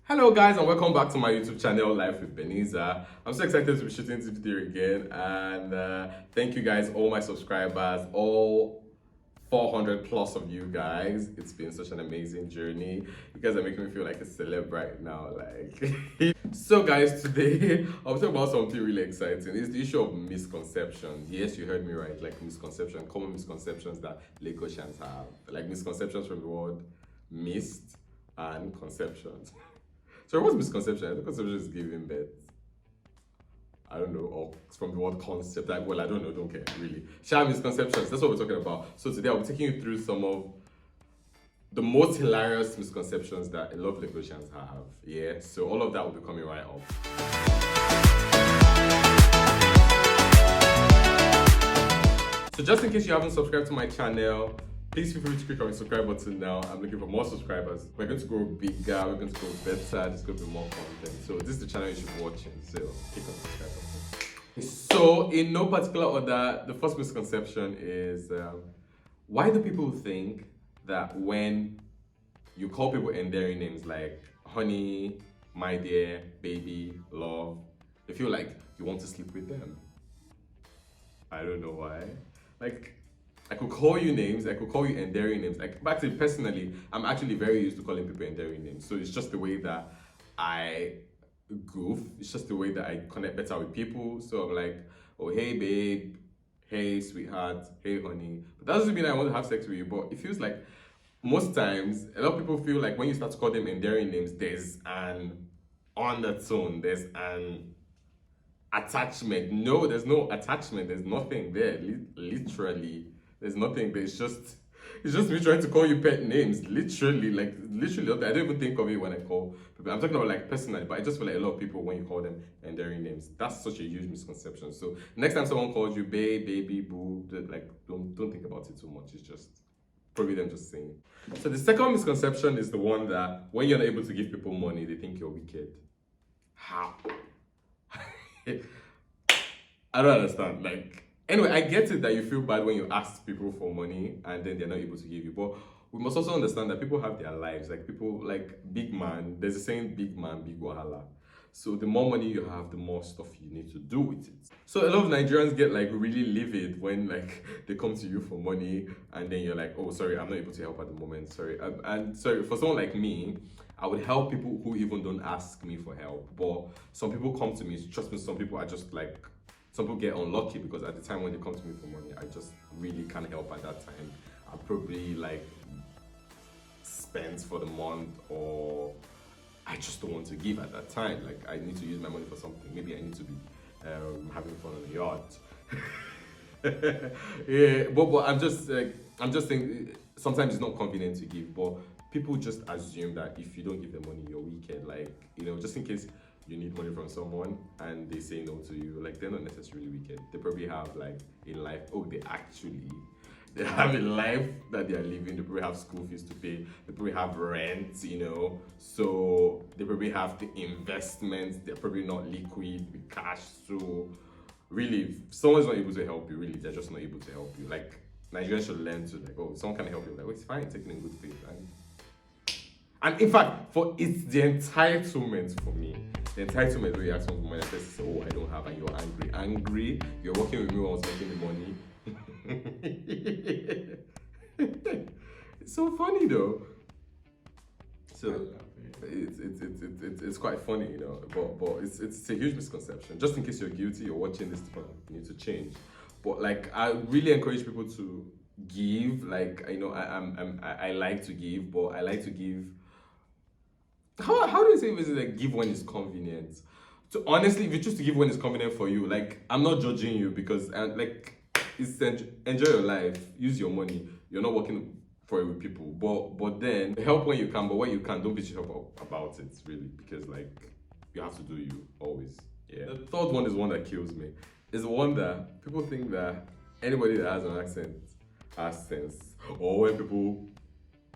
Hello guys and welcome back to my YouTube channel Life with Beniza. I'm so excited to be shooting this video again and thank you guys, all my subscribers, all 400 plus of you guys. It's been such an amazing journey. You guys are making me feel like a celeb right now. So guys, today I'll talk about something really exciting. It's the issue of misconceptions. Yes, you heard me right, like misconception, common misconceptions that Lagosians have. Like misconceptions from the word mist and conceptions. So what's misconception? I think conception is giving birth. I don't know, or from the word concept. Well, I don't know, don't care, really. Share misconceptions, that's what we're talking about. So today I'll be taking you through some of the most hilarious misconceptions that a lot of Lagosians have. Yeah, so all of that will be coming right up. So just in case you haven't subscribed to my channel, please feel free to click on the subscribe button now. I'm looking for more subscribers. We're going to grow bigger, we're going to grow better, there's going to be more content. So this is the channel you should be watching, so click on the subscribe button. So in no particular order, the first misconception is, why do people think that when you call people endearing names like honey, my dear, baby, love, they feel like you want to sleep with them? I don't know why. Like, I could call you names, I could call you endearing names. Like, but actually, personally, I'm actually very used to calling people endearing names. So it's just the way that I goof. It's just the way that I connect better with people. So I'm like, oh, hey, babe. Hey, sweetheart. Hey, honey. But that doesn't mean I want to have sex with you. But it feels like most times, a lot of people feel like when you start to call them endearing names, there's an undertone, there's an attachment. No, there's no attachment. There's nothing there. Literally, there's nothing there. It's just me trying to call you pet names. Literally. I don't even think of it when I call people. I'm talking about like personally, but I just feel like a lot of people when you call them endearing names, that's such a huge misconception. So next time someone calls you babe, baby, boo, like don't think about it too much. It's just probably them just saying it. So the second misconception is the one that when you're not able to give people money, they think you're wicked. How? I don't understand. Like, anyway, I get it that you feel bad when you ask people for money and then they're not able to give you. But we must also understand that people have their lives. Like, people, like, big man, there's a saying, big man, big wahala. So the more money you have, the more stuff you need to do with it. So a lot of Nigerians get like really livid when like they come to you for money and then you're like, oh, sorry, I'm not able to help at the moment. Sorry. And sorry, for someone like me, I would help people who even don't ask me for help. But some people come to me, trust me, some people are just like, some people get unlucky because at the time when they come to me for money, I just really can't help at that time. I probably like spend for the month, or I just don't want to give at that time. Like, I need to use my money for something. Maybe I need to be having fun on the yacht. Yeah, but I'm just saying sometimes it's not convenient to give, but people just assume that if you don't give them money, you're wicked. Like, just in case you need money from someone and they say no to you, like, they're not necessarily wicked. They probably have like a life. Oh, they have a life that they are living. They probably have school fees to pay. They probably have rent, so they probably have the investments. They're probably not liquid with cash. So really, if someone's not able to help you, really, they're just not able to help you. Like, Nigerians should learn to, like, oh, someone can help you, like, oh, it's fine, taking in good faith. And in fact, it's the entitlement for me. The entitlement where you ask someone for money and say, oh, I don't have, and you're angry. Angry, you're working with me when I was making the money. It's so funny though. So it's quite funny, but it's a huge misconception. Just in case you're guilty, you're watching this, you need to change. But like, I really encourage people to give. Like, I like to give, but I like to give. How do you say it? Like, give when it's convenient? So honestly, if you choose to give when it's convenient for you, like, I'm not judging you because like, it's enjoy your life, use your money. You're not working for it with people, but then help when you can. But when you can, don't beat yourself up about it, really, because like, you have to do you always. Yeah. The third one is one that kills me. Is the one that people think that anybody that has an accent has sense, or when people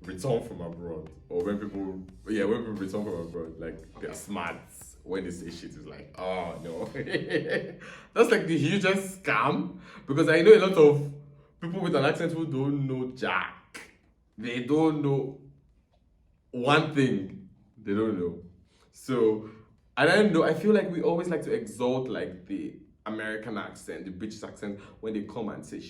return from abroad, or when people return from abroad, like, they're smart. When they say shit, it's like, oh no. That's like the hugest scam, because I know a lot of people with an accent who don't know jack. They don't know one thing. They don't know. So I don't know. I feel like we always like to exalt like the American accent, the British accent when they come and say and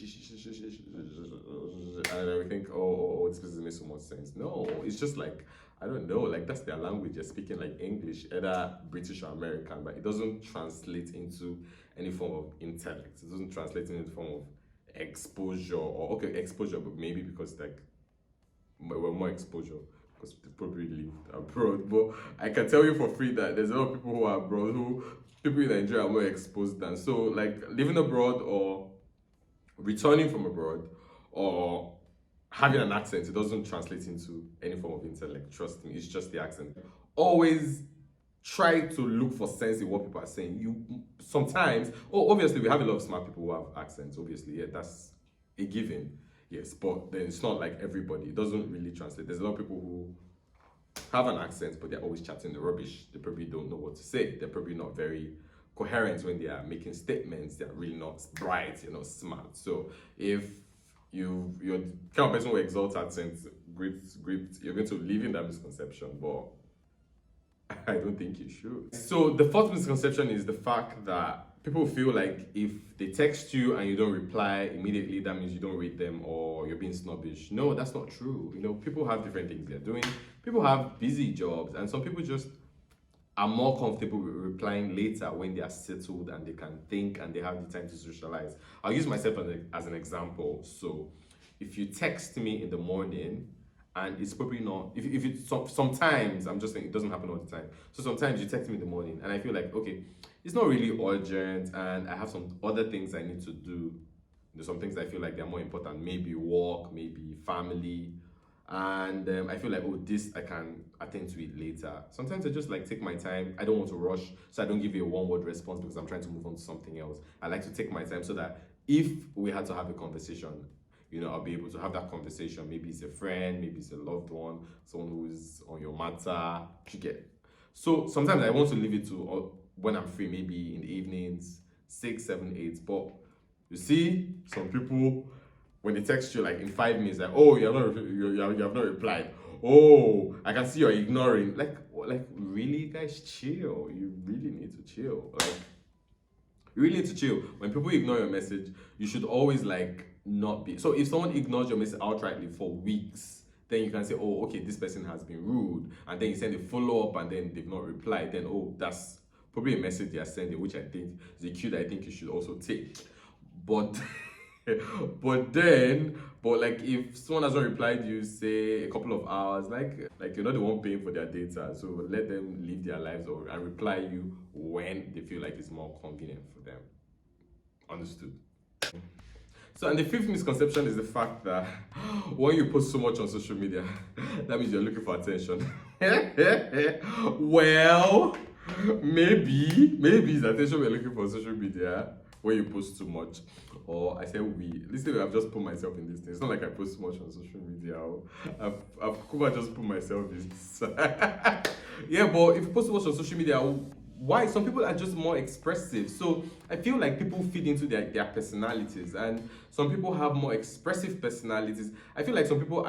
then we think, oh, this doesn't make so much sense. No, it's just like I don't know, like that's their language. They're speaking like English, either British or American, but it doesn't translate into any form of intellect. It doesn't translate into any form of exposure or okay, exposure, but maybe because like well, more exposure because they probably lived abroad. But I can tell you for free that there's a lot of people who are abroad who people in Nigeria are more exposed than. So like living abroad or returning from abroad or having an accent, it doesn't translate into any form of intellect. Trust me, it's just the accent. Always try to look for sense in what people are saying. You sometimes, oh, obviously we have a lot of smart people who have accents. Obviously, yeah, that's a given. Yes, but then it's not like everybody. It doesn't really translate. There's a lot of people who have an accent, but they're always chatting the rubbish. They probably don't know what to say. They're probably not very coherent when they are making statements. They're really not bright. You're not smart. So if you're the kind of person who exalts accents, great, you're going to live in that misconception. But I don't think you should. So the fourth misconception is the fact that people feel like if they text you and you don't reply immediately, that means you don't read them or you're being snobbish. No, that's not true. You know, people have different things they're doing. People have busy jobs, and some people just are more comfortable with replying later when they are settled and they can think and they have the time to socialize. I'll use myself as an example. So if you text me in the morning and it's probably not if it's sometimes I'm just saying it doesn't happen all the time, so sometimes you text me in the morning and I feel like okay, it's not really urgent and I have some other things I need to do. There's some things I feel like they're more important, maybe work, maybe family, and I feel like oh, this I can attend to it later. Sometimes I just like take my time. I don't want to rush, so I don't give you a one word response because I'm trying to move on to something else. I like to take my time so that if we had to have a conversation, you know, I'll be able to have that conversation. Maybe it's a friend, maybe it's a loved one, someone who's on your matter. You get. So sometimes I want to leave it to when I'm free, maybe in the evenings, 6, 7, 8. But you see, some people when they text you like in 5 minutes, like oh you have not replied. Oh, I can see you're ignoring. Like really, guys, chill. You really need to chill. Like you really need to chill. When people ignore your message, you should always like not be. So if someone ignores your message outrightly for weeks, then you can say, oh, okay, this person has been rude. And then you send a follow-up and then they've not replied. Then, oh, that's probably a message they are sending, which I think is a cue that I think you should also take. But but like if someone has not replied you say a couple of hours, like you're not the one paying for their data, so let them live their lives and reply you when they feel like it's more convenient for them. Understood? So, and the fifth misconception is the fact that when you post so much on social media, that means you're looking for attention. Well, maybe it's attention we're looking for on social media when you post too much. Or I say we. Listen, I've just put myself in this thing. It's not like I post too much on social media. I've just put myself in this. Yeah, but if you post too much on social media, why? Some people are just more expressive. So I feel like people feed into their personalities, and some people have more expressive personalities. I feel like some people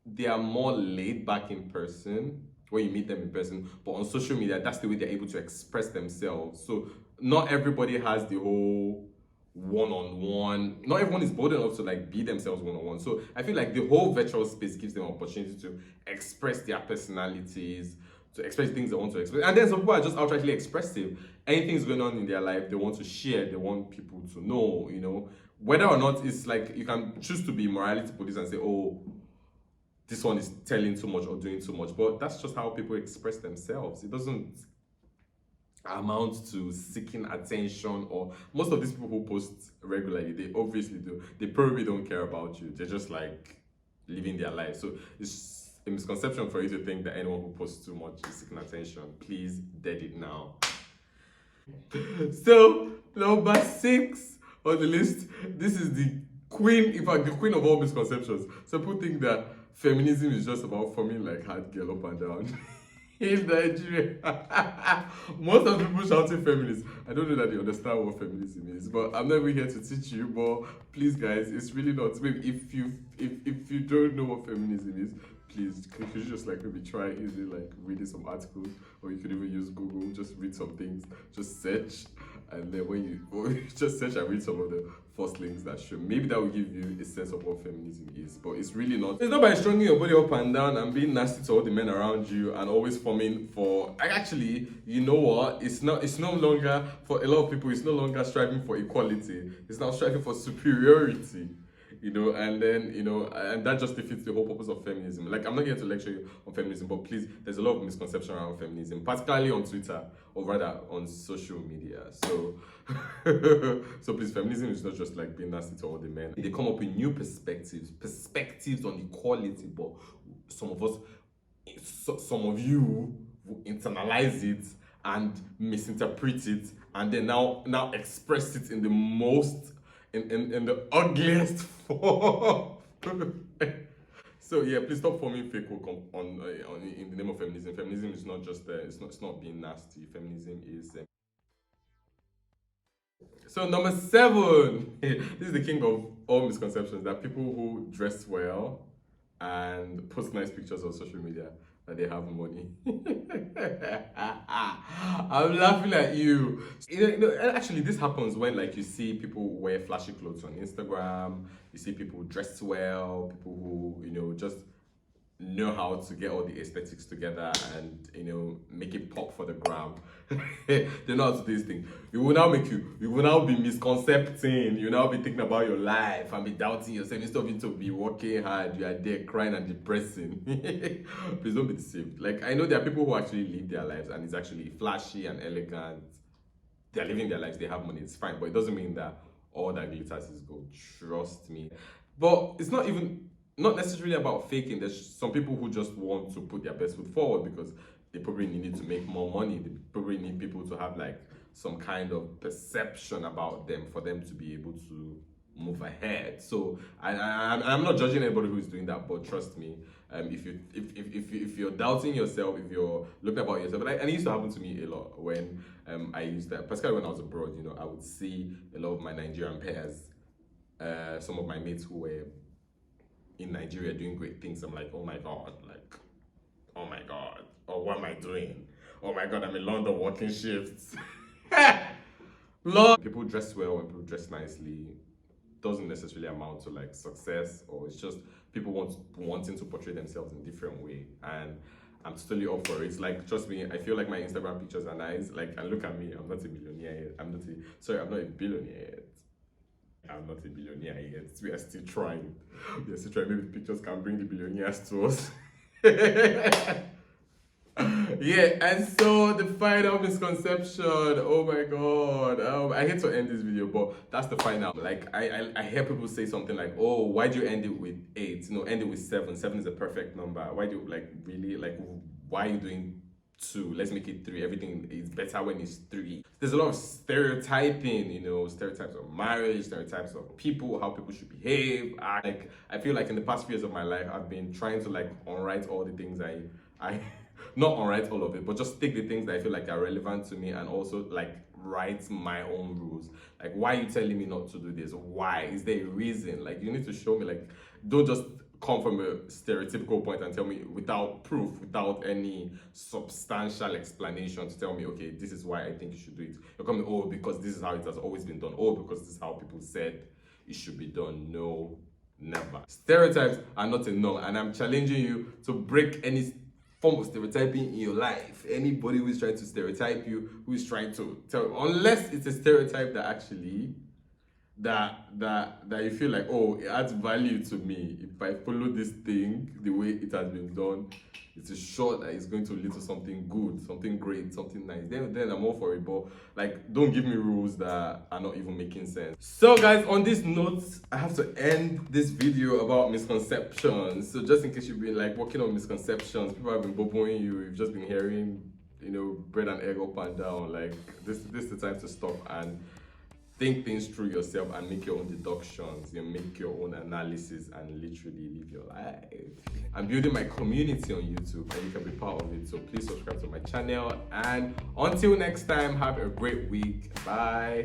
they are more laid back in person when you meet them in person, but on social media, that's the way they're able to express themselves. So not everybody has the whole one-on-one. Not everyone is bold enough to like be themselves one-on-one. So I feel like the whole virtual space gives them an opportunity to express their personalities, to express things they want to express. And then some people are just outrightly expressive. Anything's going on in their life, they want to share, they want people to know, you know. Whether or not it's like you can choose to be morality police and say, oh, this one is telling too much or doing too much. But that's just how people express themselves. It doesn't amount to seeking attention, or most of these people who post regularly, they obviously do. They probably don't care about you. They're just like living their life. So it's a misconception for you to think that anyone who posts too much is seeking attention. Please dead it now. So number 6 on the list, this is the queen, in fact the queen of all misconceptions. Some people think that feminism is just about forming like hard girl up and down. In Nigeria, most of the people shouting feminists, I don't know that they understand what feminism is, but I'm not even here to teach you. But please, guys, it's really not. Maybe if you don't know what feminism is, please, could you just like maybe try using like reading some articles, or you could even use Google, just read some things, just search, and then when you or you just search and read some of the first links that show, maybe that will give you a sense of what feminism is. But it's really not. It's not by stronging your body up and down and being nasty to all the men around you and always forming for. Actually, you know what? It's not. It's no longer for a lot of people. It's no longer striving for equality. It's now striving for superiority. And then and that just defeats the whole purpose of feminism. Like, I'm not here to lecture you on feminism, but please, there's a lot of misconception around feminism, particularly on Twitter, or rather on social media. So so please, feminism is not just like being nasty to all the men. They come up with new perspectives on equality, but some of you will internalize it and misinterpret it, and then now express it in the most in the ugliest form. So yeah, please stop forming fake hope on in the name of feminism. Feminism is not just it's not being nasty. Feminism is so number 7. This is the king of all misconceptions, that people who dress well and post nice pictures on social media, that they have money. I'm laughing at you. Actually, this happens when like you see people wear flashy clothes on Instagram. You see people dress well, people who just know how to get all the aesthetics together and make it pop for the gram. They know how to do this thing. You will now be misconcepting. You will now be thinking about your life and be doubting yourself. Instead of you to be working hard, you are there crying and depressing. Please don't be deceived. Like, I know there are people who actually live their lives and it's actually flashy and elegant. They're living their lives, they have money, it's fine, but it doesn't mean that all that glitters is gold. Trust me. But it's not necessarily about faking. There's some people who just want to put their best foot forward because they probably need to make more money. They probably need people to have like some kind of perception about them for them to be able to move ahead. So I'm not judging anybody who is doing that, but trust me, if you're doubting yourself, if you're looking about yourself, and it used to happen to me a lot when I used that, particularly when I was abroad. I would see a lot of my Nigerian peers, some of my mates who were in Nigeria doing great things. I'm like, oh my god, oh, what am I doing? Oh my god, I'm in London working shifts. Lord, people dress well and people dress nicely doesn't necessarily amount to like success, or it's just people wanting to portray themselves in a different way, and I'm totally up for it. It's like, trust me, I feel like my Instagram pictures are nice. Like, and look at me, I'm not a millionaire yet. I'm not a billionaire yet. I'm not a billionaire yet. We are still trying. We are still trying. Maybe the pictures can bring the billionaires to us. Yeah, and so the final misconception. Oh my god. I hate to end this video, but that's the final. Like, I hear people say something like, oh, why do you end it with 8? End it with 7. 7 is a perfect number. Why do you really why are you doing 2? Let's make it 3. Everything is better when it's 3. There's a lot of stereotyping, stereotypes of marriage, stereotypes of people, how people should behave. I feel like in the past few years of my life, I've been trying to like unwrite all the things I not unwrite all of it, but just take the things that I feel like are relevant to me and also like write my own rules. Like, why are you telling me not to do this? Why? Is there a reason? Like, you need to show me. Like, don't just come from a stereotypical point and tell me without proof, without any substantial explanation to tell me, okay, this is why I think you should do it. You're coming, oh, because this is how it has always been done. Oh, because this is how people said it should be done. No, never. Stereotypes are not a no, and I'm challenging you to break any form of stereotyping in your life. Anybody who is trying to stereotype you, who is trying to tell, unless it's a stereotype that actually that you feel like, oh, it adds value to me. If I follow this thing the way it has been done, it's a sure that it's going to lead to something good, something great, something nice. Then I'm all for it. But like, don't give me rules that are not even making sense. So guys, on this note, I have to end this video about misconceptions. So just in case you've been like working on misconceptions, people have been boboing you, you've just been hearing, bread and egg up and down. Like, this is the time to stop and think things through yourself and make your own deductions, make your own analysis and literally live your life. I'm building my community on YouTube and you can be part of it, so please subscribe to my channel, and until next time, have a great week. Bye.